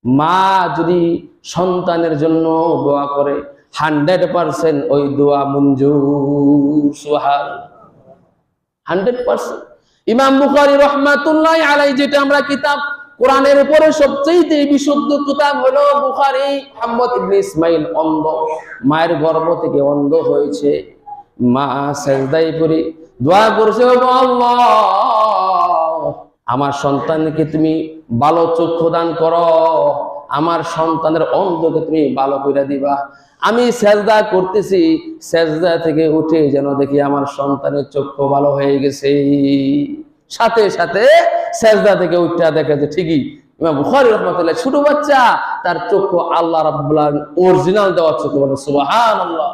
মা যদি সন্তানের জন্য দোয়া করে 100% ওই দোয়া মঞ্জুর। সুবহানাল্লাহ, 100%। ইমাম বুখারী রাহমাতুল্লাহি আলাইহি, যেটা আমরা কিতাব কোরআনের উপরে সবচেয়ে বিশুদ্ধ কিতাব হলো বুখারী, মুহাম্মদ ইবনে ইসমাইল অন্ধ, মায়ের গর্ভ থেকে অন্ধ হয়েছে। মা সেজদায় পড়ে দোয়া করছে, ও আল্লাহ, আমার সন্তানকে তুমি ভালো চক্ষু দান করো, আমার সন্তানের অন্ধকে তুমি ভালো করে দিবা। আমি সেজদা করতেছি, সেজদা থেকে উঠে যেন দেখি আমার সন্তানের চক্ষু ভালো হয়ে গেছে। সাথে সাথে সেজদা থেকে উঠে দেখে যে ঠিকই ইমাম বুখারী রাহমাতুল্লাহ, ছোট বাচ্চা, তার চক্ষু আল্লাহ রাব্বুল আলামিন অরিজিনাল দেওয়া চক্ষু। বলে সুবহানাল্লাহ।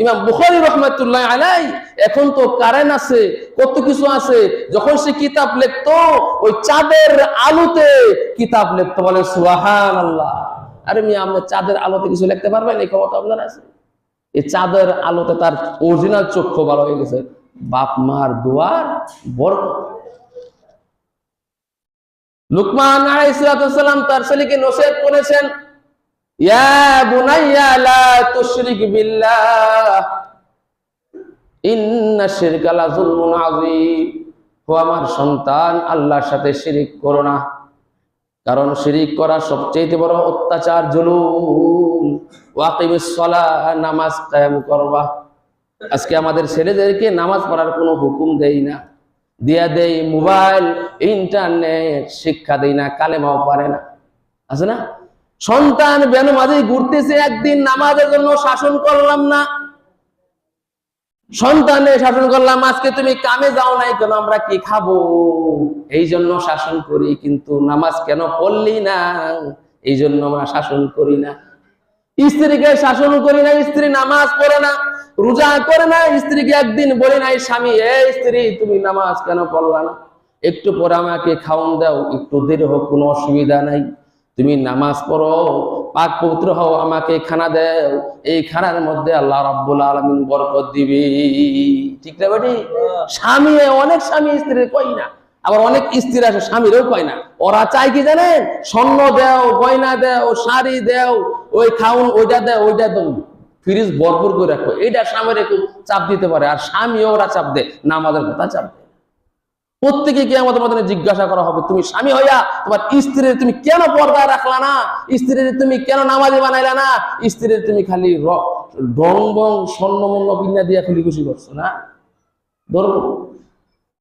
ইমাম বুখারী রাহমাতুল্লাহ আলাইহি, এখন তো কারেন্ট আছে, কত কিছু আছে, যখন সে কিতাব লিখতো ওই চাঁদের আলোতে কিতাব লিখতো। বলে সুবহানাল্লাহ। আরে মিয়া, আপনি চাঁদের আলোতে কিছু লিখতে পারবেন? এই ক্ষমতা আপনার আছে? এই চাঁদের আলোতে তার অরিজিনাল চক্ষু ভালো হয়ে গেছে। বাপ মার দোয়ার বরকত। লুকমান আলাইহিস সালাম তার ছেলেকে নসিহত করেছেন, ইয়া বুনাইয়া লা তুশরিক বিল্লাহ ইন্না শিরকা লা যুলমুন আযীম। ও আমার সন্তান, আল্লাহর সাথে শিরিক করো না, কারণ শিরিক করা সবচেয়ে বড় অত্যাচার, জুলুম। ওয়াকিমিস সালাহ, নামাজ কায়েম করবা। আজকে আমাদের ছেলেদেরকে নামাজ পড়ার কোনো হুকুম দেই না, দিয়া দেই মোবাইল, ইন্টারনেট, শিক্ষা দেই না, কালেমাও পারে না, আছে না? সন্তান বেনামাজি ঘুরতেছে, একদিন নামাজের জন্য শাসন করলাম না, সন্তানে শাসন করলাম, আজকে তুমি কামে যাও নাই কেন, আমরা কি খাবো, এই জন্য শাসন করি। কিন্তু নামাজ কেন পড়লি না, এই জন্য আমরা শাসন করি না। স্ত্রীকে শাসন করি না, স্ত্রী নামাজ পড়ে না, রোজা করে না, স্ত্রীকে একদিন বলি নাই, স্বামী, এই স্ত্রী তুমি নামাজ কেন পড়লা না, একটু পরে আমাকে খাওন দাও, একটু দেরি হোক, কোনো অসুবিধা নাই, তুমি নামাজ পড়ো, পাক পবিত্র হও, আমাকে খানা দাও, এই খানার মধ্যে আল্লাহ রাব্বুল আলামিন বরকত দিবে। ঠিক না বেটি? স্বামী, অনেক স্বামী স্ত্রীর কই না, আবার অনেক স্ত্রী আছে স্বামীরও কয় না। ওরা চায় কি জানেন? স্বর্ণ দেও, গয়না দেও, শাড়ি দেও, ওই খাউন, ওইটা দেও, ওইটা দেও, ফ্রিজ ভরপুর করে রাখো, এইটা স্বামীর একটু চাপ দিতে পারে। আর স্বামীও ওরা চাপ দেয়, নামাজের কথা চাপ দেয়। প্রত্যেকে কি আমাদের মধ্যে জিজ্ঞাসা করা হবে, তুমি স্বামী হইয়া তোমার স্ত্রীর তুমি কেন পর্দা রাখলা না, স্ত্রীর তুমি কেন নামাজি বানাইলা না, স্ত্রীর তুমি খালি ডং বং স্বর্ণ মন্য বিন্যা দিয়া খুলি খুশি করছো না? ধরো